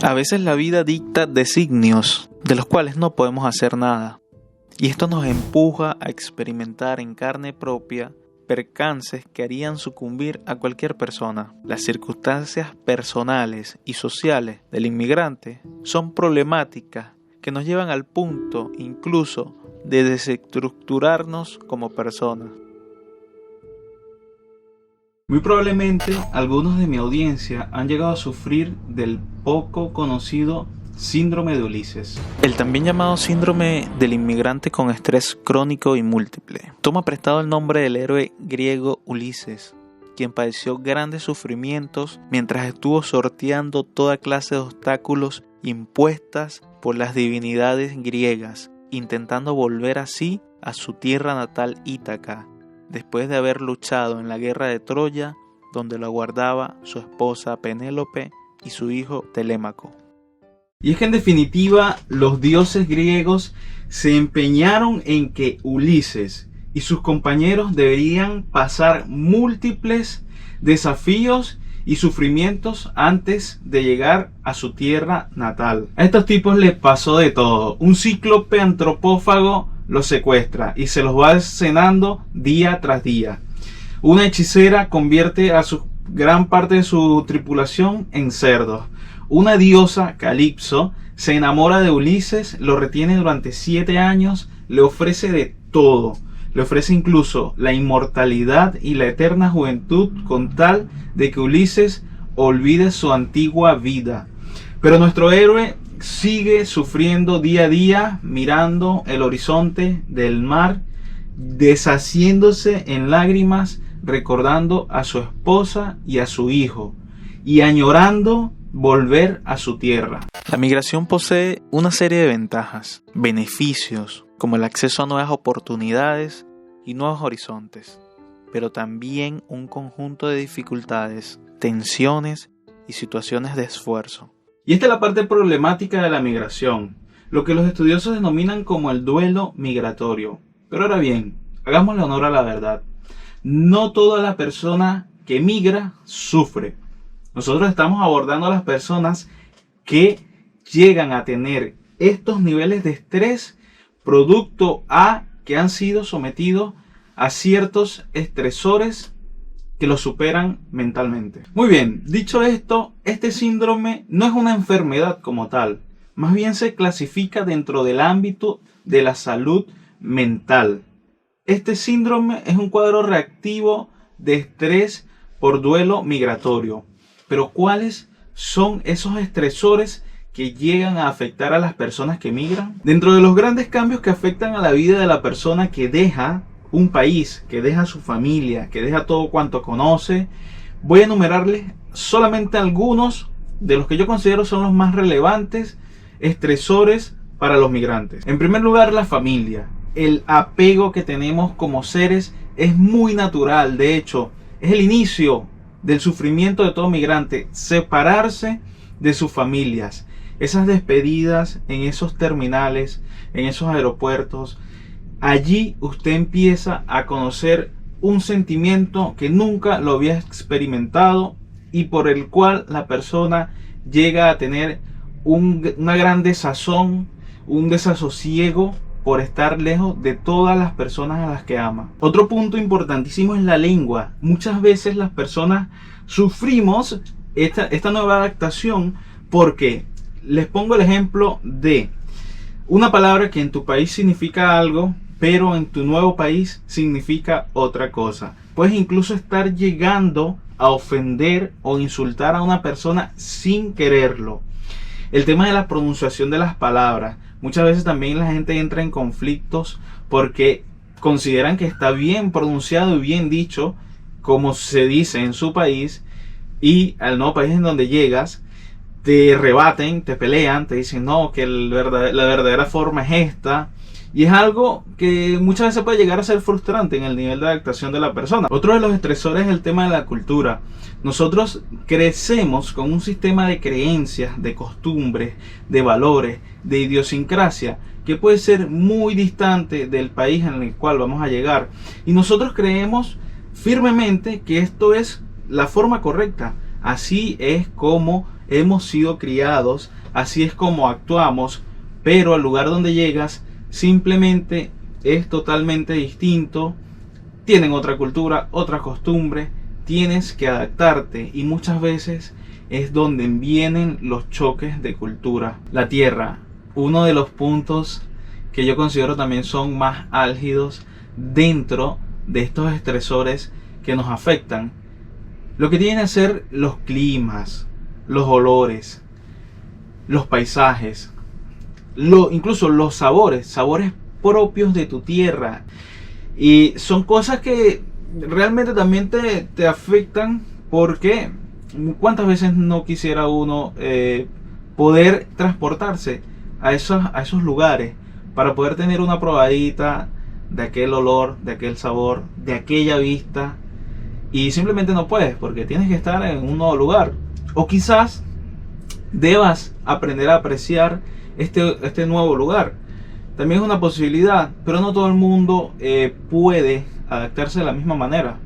A veces la vida dicta designios de los cuales no podemos hacer nada, y esto nos empuja a experimentar en carne propia percances que harían sucumbir a cualquier persona. Las circunstancias personales y sociales del inmigrante son problemáticas que nos llevan al punto incluso de desestructurarnos como personas. Muy probablemente algunos de mi audiencia han llegado a sufrir del poco conocido síndrome de Ulises. El también llamado síndrome del inmigrante con estrés crónico y múltiple. Toma prestado el nombre del héroe griego Ulises, quien padeció grandes sufrimientos mientras estuvo sorteando toda clase de obstáculos impuestas por las divinidades griegas, intentando volver así a su tierra natal Ítaca, después de haber luchado en la guerra de Troya, donde lo aguardaba su esposa Penélope y su hijo Telémaco. Y es que en definitiva los dioses griegos se empeñaron en que Ulises y sus compañeros deberían pasar múltiples desafíos y sufrimientos antes de llegar a su tierra natal. A estos tipos les pasó de todo. Un cíclope antropófago los secuestra y se los va cenando día tras día. Una hechicera convierte a gran parte de su tripulación en cerdos. Una diosa, Calipso, se enamora de Ulises, lo retiene durante 7 años, le ofrece de todo. Le ofrece incluso la inmortalidad y la eterna juventud con tal de que Ulises olvide su antigua vida. Pero nuestro héroe sigue sufriendo día a día, mirando el horizonte del mar, deshaciéndose en lágrimas, recordando a su esposa y a su hijo, y añorando volver a su tierra. La migración posee una serie de ventajas, beneficios, como el acceso a nuevas oportunidades y nuevos horizontes, pero también un conjunto de dificultades, tensiones y situaciones de esfuerzo. Y esta es la parte problemática de la migración, lo que los estudiosos denominan como el duelo migratorio. Pero ahora bien, hagámosle honor a la verdad. No toda la persona que migra sufre. Nosotros estamos abordando a las personas que llegan a tener estos niveles de estrés producto a que han sido sometidos a ciertos estresores que los superan mentalmente. Muy bien, dicho esto, este síndrome no es una enfermedad como tal, más bien se clasifica dentro del ámbito de la salud mental. Este síndrome es un cuadro reactivo de estrés por duelo migratorio. Pero ¿cuáles son esos estresores que llegan a afectar a las personas que migran? Dentro de los grandes cambios que afectan a la vida de la persona que deja un país, que deja su familia, que deja todo cuanto conoce, voy a enumerarles solamente algunos de los que yo considero son los más relevantes estresores para los migrantes. En primer lugar, la familia. El apego que tenemos como seres es muy natural, de hecho, es el inicio del sufrimiento de todo migrante, separarse de sus familias. Esas despedidas en esos terminales, en esos aeropuertos, allí usted empieza a conocer un sentimiento que nunca lo había experimentado y por el cual la persona llega a tener una gran desazón, un desasosiego por estar lejos de todas las personas a las que ama. Otro punto importantísimo es la lengua. Muchas veces las personas sufrimos esta nueva adaptación porque les pongo el ejemplo de una palabra que en tu país significa algo, pero en tu nuevo país significa otra cosa. Puedes incluso estar llegando a ofender o insultar a una persona sin quererlo. El tema de la pronunciación de las palabras. Muchas veces también la gente entra en conflictos porque consideran que está bien pronunciado y bien dicho como se dice en su país, y al nuevo país en donde llegas te rebaten, te pelean, te dicen no, que la verdadera forma es esta. Y es algo que muchas veces puede llegar a ser frustrante en el nivel de adaptación de la persona. Otro de los estresores es el tema de la cultura. Nosotros crecemos con un sistema de creencias, de costumbres, de valores, de idiosincrasia que puede ser muy distante del país en el cual vamos a llegar. Y nosotros creemos firmemente que esto es la forma correcta. Así es como hemos sido criados, así es como actuamos, pero al lugar donde llegas simplemente es totalmente distinto, tienen otra cultura, otra costumbre, tienes que adaptarte y muchas veces es donde vienen los choques de cultura. La tierra, uno de los puntos que yo considero también son más álgidos dentro de estos estresores que nos afectan. Lo que tienen que ser los climas, los olores, los paisajes, incluso los sabores propios de tu tierra. Y son cosas que realmente también te afectan, porque ¿cuántas veces no quisiera uno poder transportarse a esos lugares para poder tener una probadita de aquel olor, de aquel sabor, de aquella vista? Y simplemente no puedes porque tienes que estar en un nuevo lugar. O quizás debas aprender a apreciar este nuevo lugar. También es una posibilidad, pero no todo el mundo puede adaptarse de la misma manera.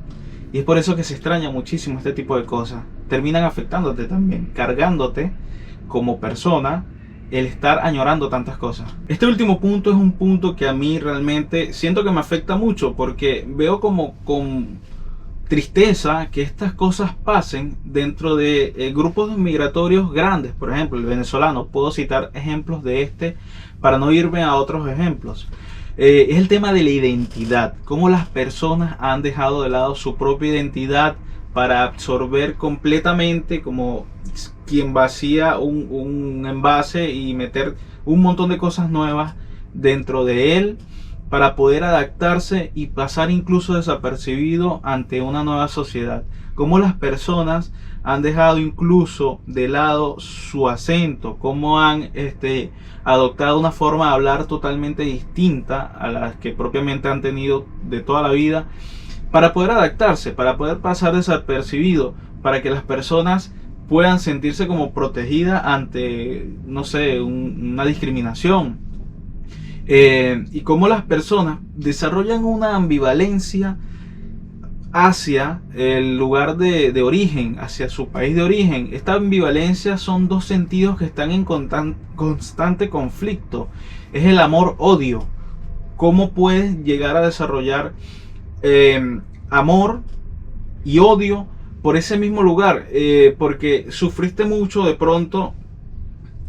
Y es por eso que se extraña muchísimo este tipo de cosas. Terminan afectándote también, cargándote como persona, el estar añorando tantas cosas. Este último punto es un punto que a mí realmente siento que me afecta mucho, porque veo como con tristeza que estas cosas pasen dentro de grupos migratorios grandes. Por ejemplo, el venezolano, puedo citar ejemplos de este para no irme a otros ejemplos. Es el tema de la identidad, cómo las personas han dejado de lado su propia identidad para absorber completamente, como quien vacía un envase y meter un montón de cosas nuevas dentro de él para poder adaptarse y pasar incluso desapercibido ante una nueva sociedad. Cómo las personas han dejado incluso de lado su acento, cómo han adoptado una forma de hablar totalmente distinta a las que propiamente han tenido de toda la vida, para poder adaptarse, para poder pasar desapercibido, para que las personas puedan sentirse como protegidas ante, no sé, una discriminación. Y cómo las personas desarrollan una ambivalencia hacia el lugar de origen, hacia su país de origen. Esta ambivalencia son dos sentidos que están en constante conflicto. Es el amor-odio. ¿Cómo puedes llegar a desarrollar amor y odio por ese mismo lugar? Porque sufriste mucho de pronto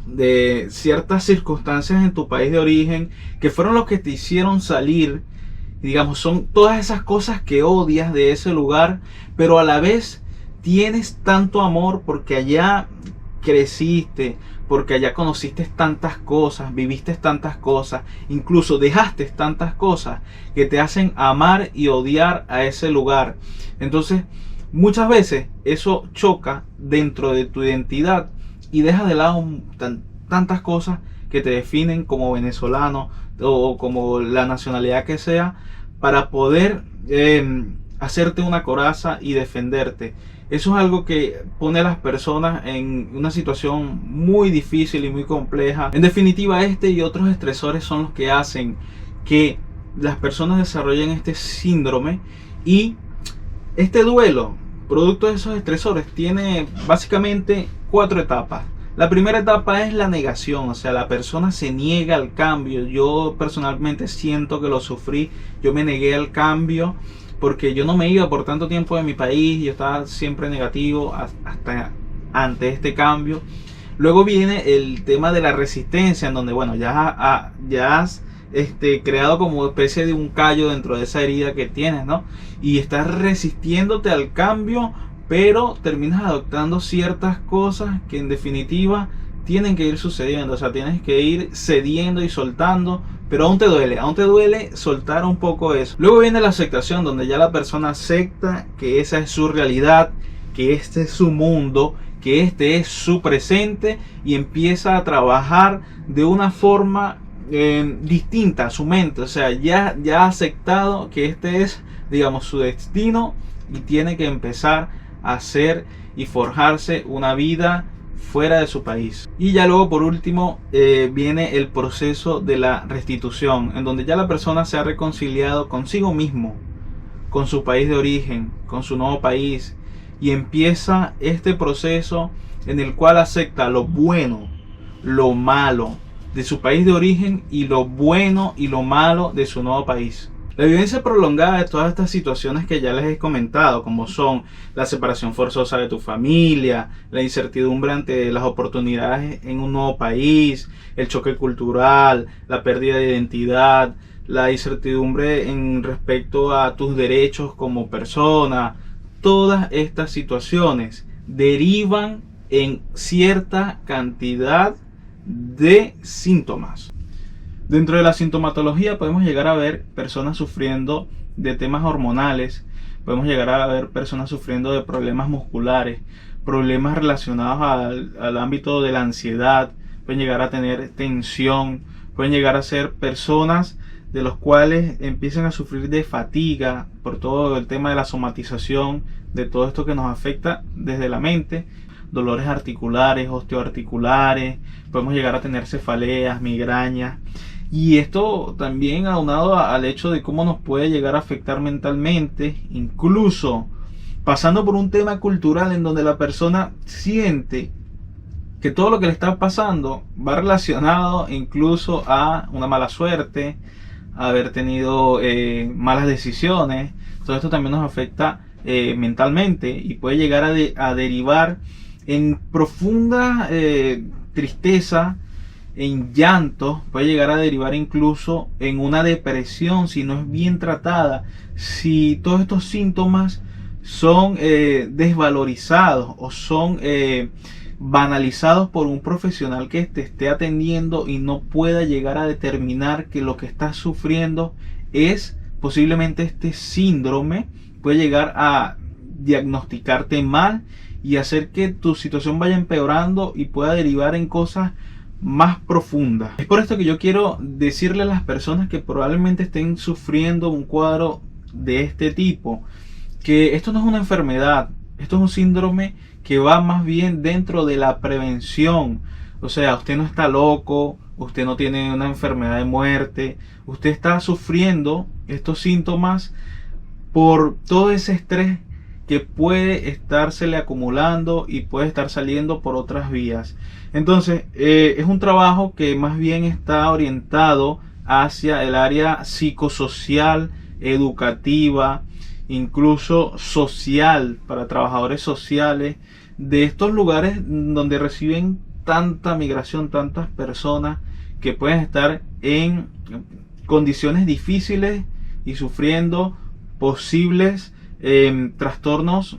de ciertas circunstancias en tu país de origen, que fueron los que te hicieron salir. Digamos, son todas esas cosas que odias de ese lugar, pero a la vez tienes tanto amor porque allá creciste, porque allá conociste tantas cosas, viviste tantas cosas, incluso dejaste tantas cosas que te hacen amar y odiar a ese lugar. Entonces, muchas veces eso choca dentro de tu identidad y dejas de lado tantas cosas que te definen como venezolano o como la nacionalidad que sea, para poder hacerte una coraza y defenderte. Eso es algo que pone a las personas en una situación muy difícil y muy compleja. En definitiva, este y otros estresores son los que hacen que las personas desarrollen este síndrome, y este duelo, producto de esos estresores, tiene básicamente 4 etapas. La primera etapa es la negación, o sea, la persona se niega al cambio. Yo personalmente siento que lo sufrí. Yo me negué al cambio porque yo no me iba por tanto tiempo de mi país. Yo estaba siempre negativo hasta ante este cambio. Luego viene el tema de la resistencia, en donde, bueno, ya has creado como especie de un callo dentro de esa herida que tienes, ¿no? Y estás resistiéndote al cambio, pero terminas adoptando ciertas cosas que en definitiva tienen que ir sucediendo. O sea, tienes que ir cediendo y soltando, pero aún te duele soltar un poco eso. Luego viene la aceptación, donde ya la persona acepta que esa es su realidad, que este es su mundo, que este es su presente, y empieza a trabajar de una forma distinta a su mente. O sea, ya ha aceptado que este es, digamos, su destino, y tiene que empezar a hacer y forjarse una vida fuera de su país. Y ya luego, por último, viene el proceso de la restitución, en donde ya la persona se ha reconciliado consigo mismo, con su país de origen, con su nuevo país, y empieza este proceso en el cual acepta lo bueno, lo malo de su país de origen y lo bueno y lo malo de su nuevo país. La vivencia prolongada de todas estas situaciones que ya les he comentado, como son la separación forzosa de tu familia, la incertidumbre ante las oportunidades en un nuevo país, el choque cultural, la pérdida de identidad, la incertidumbre en respecto a tus derechos como persona, todas estas situaciones derivan en cierta cantidad de síntomas. Dentro de la sintomatología podemos llegar a ver personas sufriendo de temas hormonales, podemos llegar a ver personas sufriendo de problemas musculares, problemas relacionados al ámbito de la ansiedad, pueden llegar a tener tensión, pueden llegar a ser personas de los cuales empiezan a sufrir de fatiga por todo el tema de la somatización, de todo esto que nos afecta desde la mente, dolores articulares, osteoarticulares, podemos llegar a tener cefaleas, migrañas. Y esto también aunado al hecho de cómo nos puede llegar a afectar mentalmente, incluso pasando por un tema cultural en donde la persona siente que todo lo que le está pasando va relacionado incluso a una mala suerte, a haber tenido malas decisiones. Todo esto también nos afecta mentalmente y puede llegar a derivar en profunda tristeza, en llanto, puede llegar a derivar incluso en una depresión si no es bien tratada, si todos estos síntomas son desvalorizados o son banalizados por un profesional que te esté atendiendo y no pueda llegar a determinar que lo que estás sufriendo es posiblemente este síndrome. Puede llegar a diagnosticarte mal y hacer que tu situación vaya empeorando y pueda derivar en cosas más profundas. Es por esto que yo quiero decirle a las personas que probablemente estén sufriendo un cuadro de este tipo, que esto no es una enfermedad, esto es un síndrome que va más bien dentro de la prevención. O sea, usted no está loco, usted no tiene una enfermedad de muerte, usted está sufriendo estos síntomas por todo ese estrés que puede estársele acumulando y puede estar saliendo por otras vías. Entonces es un trabajo que más bien está orientado hacia el área psicosocial, educativa, incluso social, para trabajadores sociales de estos lugares donde reciben tanta migración, tantas personas que pueden estar en condiciones difíciles y sufriendo posibles trastornos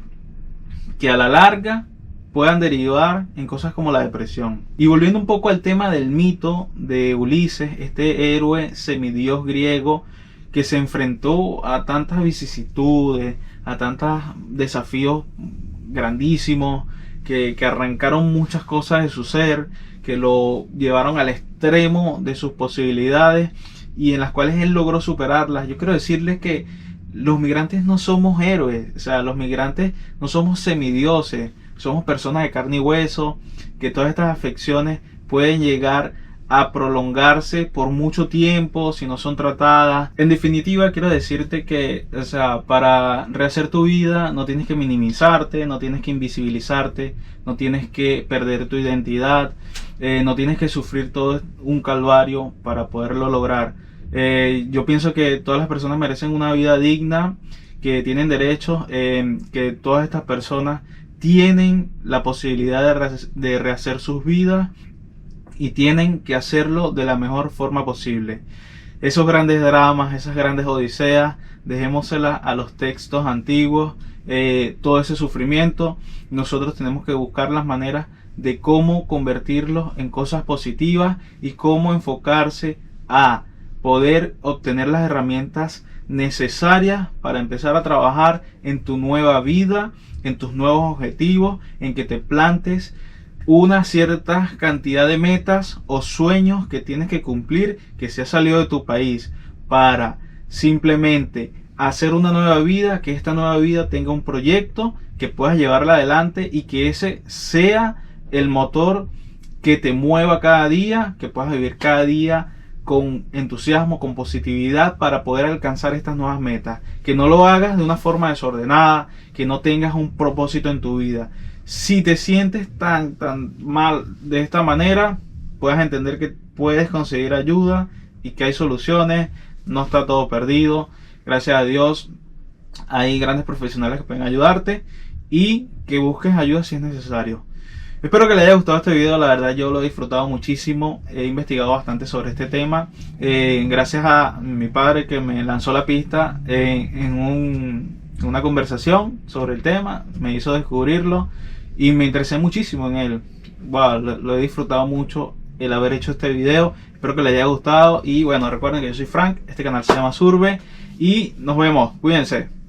que a la larga puedan derivar en cosas como la depresión. Y volviendo un poco al tema del mito de Ulises, este héroe semidios griego que se enfrentó a tantas vicisitudes, a tantos desafíos grandísimos, que arrancaron muchas cosas de su ser, que lo llevaron al extremo de sus posibilidades y en las cuales él logró superarlas. Yo quiero decirles que los migrantes no somos héroes, o sea, los migrantes no somos semidioses, somos personas de carne y hueso, que todas estas afecciones pueden llegar a prolongarse por mucho tiempo si no son tratadas. En definitiva, quiero decirte que, o sea, para rehacer tu vida no tienes que minimizarte, no tienes que invisibilizarte, no tienes que perder tu identidad, no tienes que sufrir todo un calvario para poderlo lograr. Yo pienso que todas las personas merecen una vida digna, que tienen derechos, que todas estas personas tienen la posibilidad de rehacer sus vidas y tienen que hacerlo de la mejor forma posible. Esos grandes dramas, esas grandes odiseas, dejémoselas a los textos antiguos, todo ese sufrimiento. Nosotros tenemos que buscar las maneras de cómo convertirlos en cosas positivas y cómo enfocarse a poder obtener las herramientas necesarias para empezar a trabajar en tu nueva vida, en tus nuevos objetivos, en que te plantes una cierta cantidad de metas o sueños que tienes que cumplir, que se ha salido de tu país, para simplemente hacer una nueva vida, que esta nueva vida tenga un proyecto, que puedas llevarla adelante y que ese sea el motor que te mueva cada día, que puedas vivir cada día con entusiasmo, con positividad para poder alcanzar estas nuevas metas. Que no lo hagas de una forma desordenada, que no tengas un propósito en tu vida. Si te sientes tan mal de esta manera, puedas entender que puedes conseguir ayuda y que hay soluciones, no está todo perdido. Gracias a Dios hay grandes profesionales que pueden ayudarte y que busques ayuda si es necesario. Espero que les haya gustado este video, la verdad yo lo he disfrutado muchísimo, he investigado bastante sobre este tema, gracias a mi padre que me lanzó la pista en una conversación sobre el tema, me hizo descubrirlo y me interesé muchísimo en él. Wow, lo he disfrutado mucho el haber hecho este video, espero que les haya gustado y bueno, recuerden que yo soy Frank, este canal se llama Surbe y nos vemos, cuídense.